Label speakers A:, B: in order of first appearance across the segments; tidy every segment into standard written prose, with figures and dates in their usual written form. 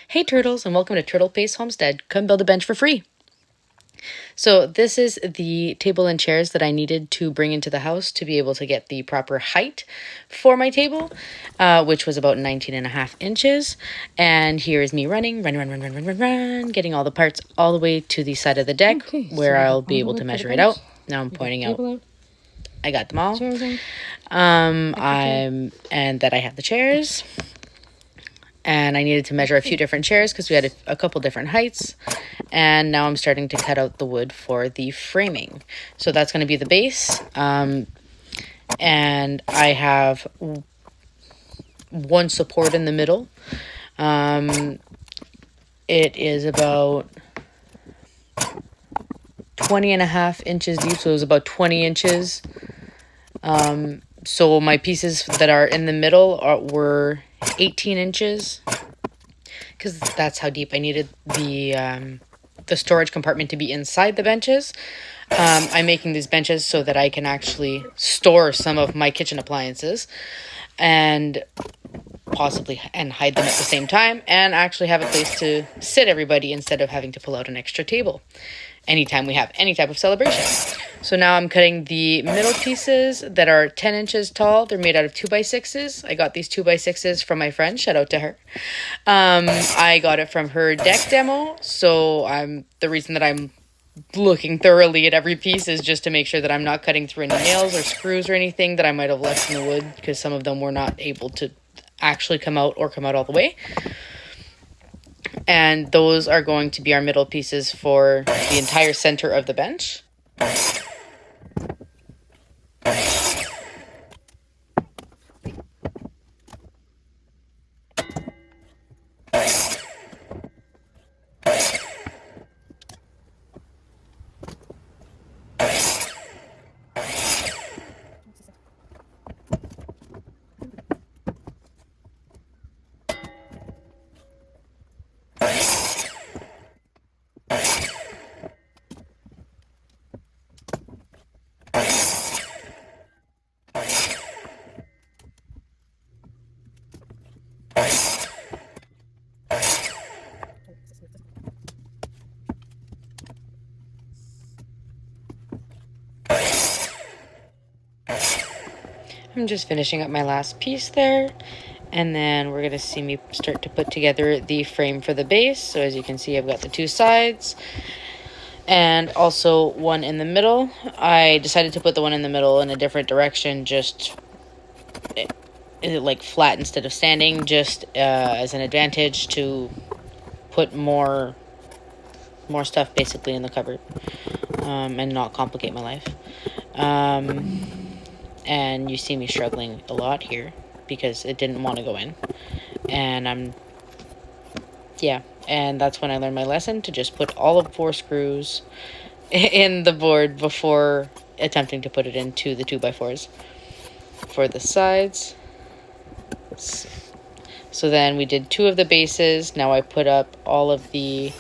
A: Hey turtles, and welcome to Turtle Pace Homestead. Come build a bench for free. So this is the table and chairs that I needed to bring into the house to be able to get the proper height for my table, which was about 19.5 inches. And here is me running, getting all the parts all the way to the side of the deck where I'll be able to measure it out. Now I'm pointing out. I got them all. And that I have the chairs. And I needed to measure a few different chairs because we had a couple different heights. And now I'm starting to cut out the wood for the framing. So that's going to be the base. And I have one support in the middle. It is about 20.5 inches deep. So it was about 20 inches. So my pieces that are in the middle were 18 inches. Because that's how deep I needed the storage compartment to be inside the benches. I'm making these benches so that I can actually store some of my kitchen appliances and possibly hide them at the same time and actually have a place to sit everybody instead of having to pull out an extra table anytime we have any type of celebration. So now I'm cutting the middle pieces that are 10 inches tall. They're made out of 2x6s. I got these 2x6s from my friend. Shout out to her. I got it from her deck demo. So the reason that I'm looking thoroughly at every piece is just to make sure that I'm not cutting through any nails or screws or anything that I might have left in the wood, because some of them were not able to actually come out all the way. And those are going to be our middle pieces for the entire center of the bench. I'm just finishing up my last piece there, and then we're going to see me start to put together the frame for the base. So as you can see, I've got the two sides and also one in the middle. I decided to put the one in the middle in a different direction, just like flat instead of standing, just as an advantage to put more stuff basically in the cupboard, and not complicate my life. And you see me struggling a lot here because it didn't want to go in. And and that's when I learned my lesson, to just put all of 4 screws in the board before attempting to put it into the 2x4s for the sides. So then we did 2 of the bases. Now I put up all of the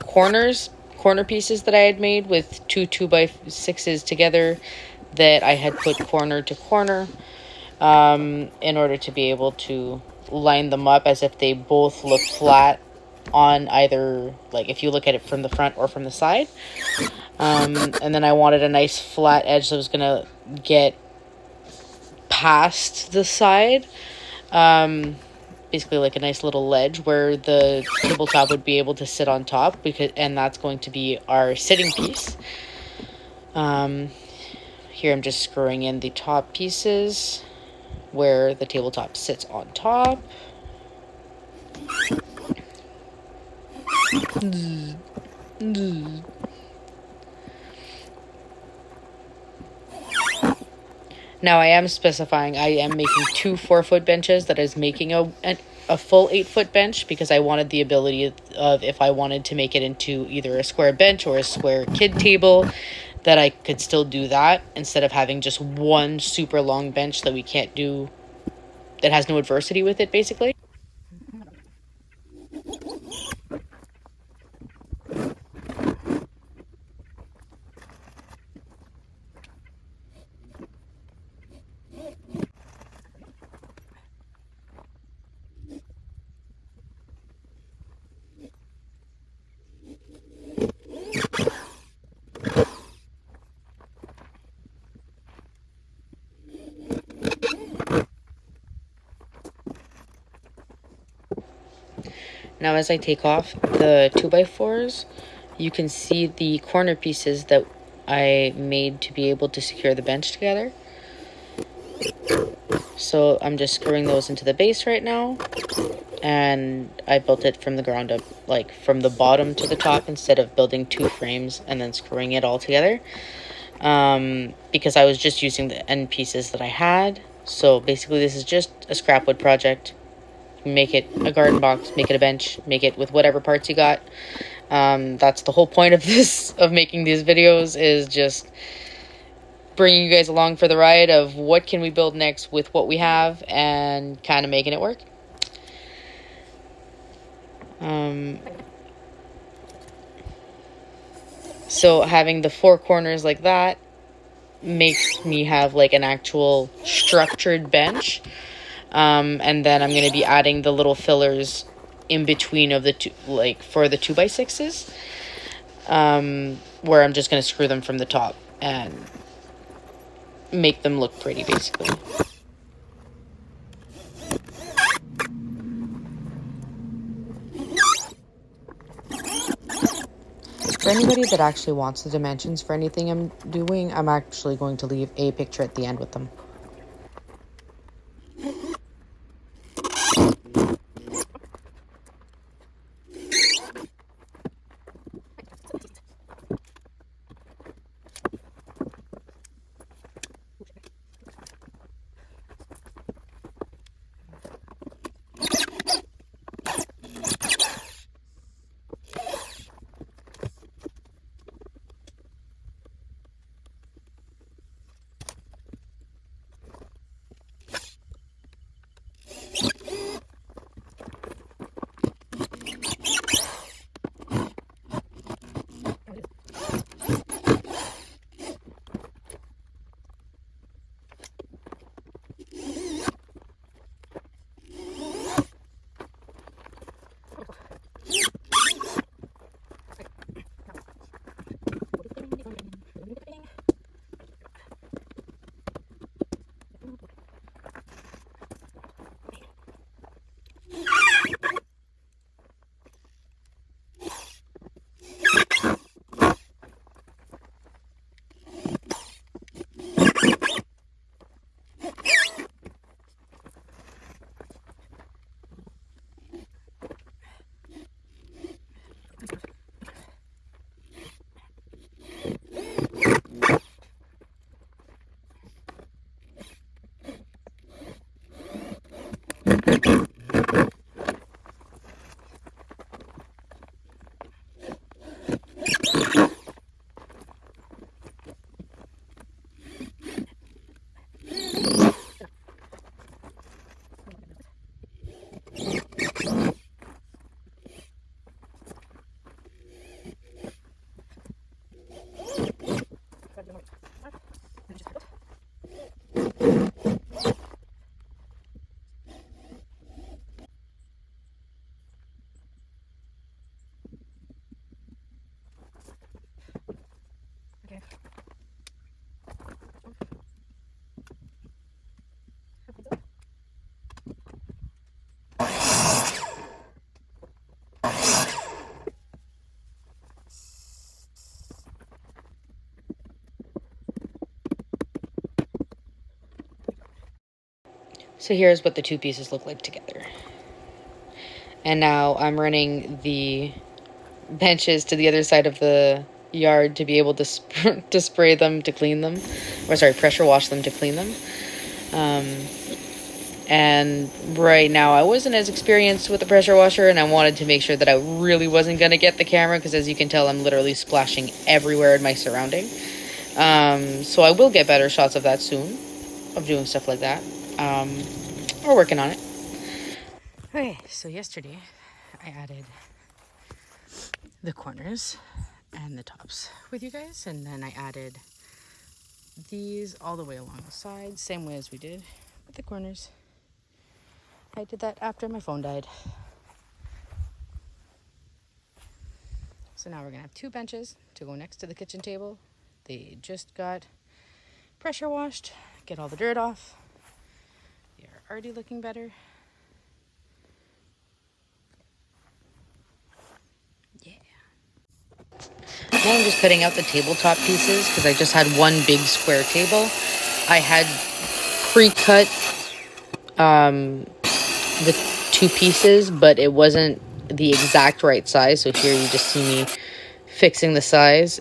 A: corner pieces that I had made with 2 2x6s together that I had put corner to corner, in order to be able to line them up as if they both look flat on either, like if you look at it from the front or from the side. And then I wanted a nice flat edge that was going to get past the side. Basically like a nice little ledge where the tabletop would be able to sit on top, and that's going to be our sitting piece. Here I'm just screwing in the top pieces where the tabletop sits on top. Now I am specifying I am making 2 4-foot benches. That is making a full 8-foot bench, because I wanted the ability of, if I wanted to make it into either a square bench or a square kid table, that I could still do that instead of having just one super long bench that we can't do, that has no adversity with it, basically. Now as I take off the 2x4s, you can see the corner pieces that I made to be able to secure the bench together. So I'm just screwing those into the base right now, and I built it from the ground up, like from the bottom to the top, instead of building 2 frames and then screwing it all together, because I was just using the end pieces that I had. So basically this is just a scrap wood project. Make it a garden box, make it a bench, make it with whatever parts you got. That's the whole point of making these videos, is just bringing you guys along for the ride of what can we build next with what we have, and kind of making it work. So having the 4 corners like that makes me have like an actual structured bench. And then I'm going to be adding the little fillers in between of the two, like for the 2x6s, where I'm just going to screw them from the top and make them look pretty, basically. For anybody that actually wants the dimensions for anything I'm doing, I'm actually going to leave a picture at the end with them. So here's what the 2 pieces look like together. And now I'm running the benches to the other side of the yard to be able to to spray them to clean them, or sorry, pressure wash them to clean them. And right now I wasn't as experienced with the pressure washer, and I wanted to make sure that I really wasn't going to get the camera, because as you can tell, I'm literally splashing everywhere in my surrounding. So I will get better shots of that soon, of doing stuff like that. We're working on it. Okay, so yesterday I added the corners and the tops with you guys, and then I added these all the way along the sides, same way as we did with the corners. I did that after my phone died. So now we're gonna have 2 benches to go next to the kitchen table. They just got pressure washed, get all the dirt off. They are already looking better. Now I'm just cutting out the tabletop pieces because I just had one big square table. I had pre-cut the two pieces, but it wasn't the exact right size. So here you just see me fixing the size.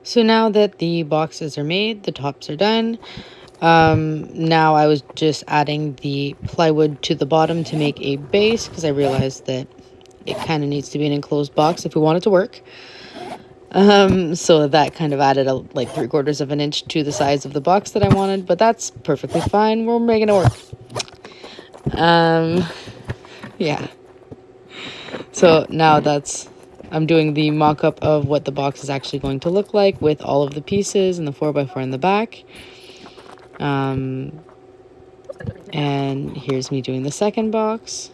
A: So now that the boxes are made, the tops are done. Now I was just adding the plywood to the bottom to make a base because I realized that it kind of needs to be an enclosed box if we want it to work. So that kind of added like 3/4 of an inch to the size of the box that I wanted, but that's perfectly fine. We're making it work. Yeah. So now I'm doing the mock-up of what the box is actually going to look like with all of the pieces and the 4x4 in the back. And here's me doing the second box.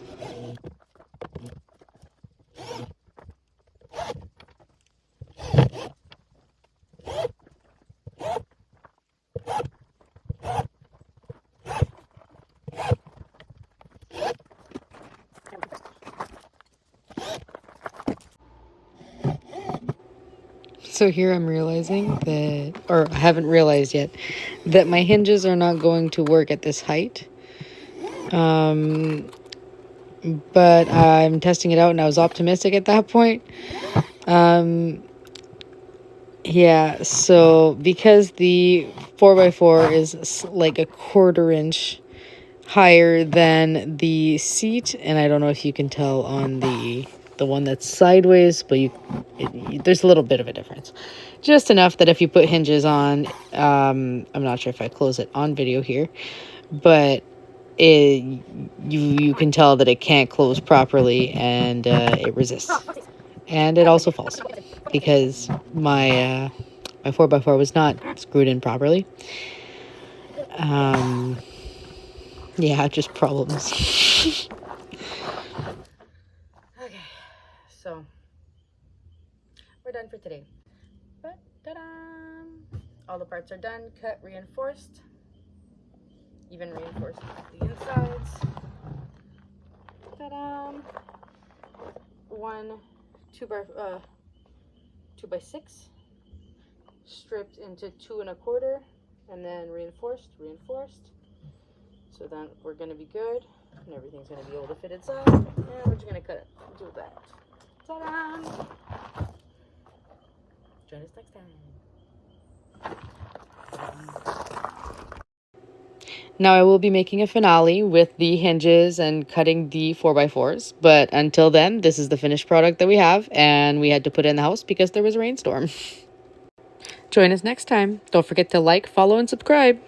A: So here I'm realizing that, or I haven't realized yet, that my hinges are not going to work at this height. But I'm testing it out and I was optimistic at that point. Yeah, so because the 4x4 is like a 1/4 inch higher than the seat, and I don't know if you can tell on the one that's sideways, but there's a little bit of a difference. Just enough that if you put hinges on, I'm not sure if I close it on video here, but you can tell that it can't close properly, and it resists. And it also falls because my 4x4 was not screwed in properly. Yeah, just problems. Okay, so we're done for today. But ta-da! All the parts are done, cut, reinforced, even reinforced the insides. Ta-da! One 2x6 stripped into 2 1/4, and then reinforced. So then we're gonna be good, and everything's gonna be able to fit inside. And we're just gonna cut it. Do that. Ta-da! Join us next time. Now I will be making a finale with the hinges and cutting the 4x4s. But until then, this is the finished product that we have, and we had to put it in the house because there was a rainstorm. Join us next time. Don't forget to like, follow, and subscribe.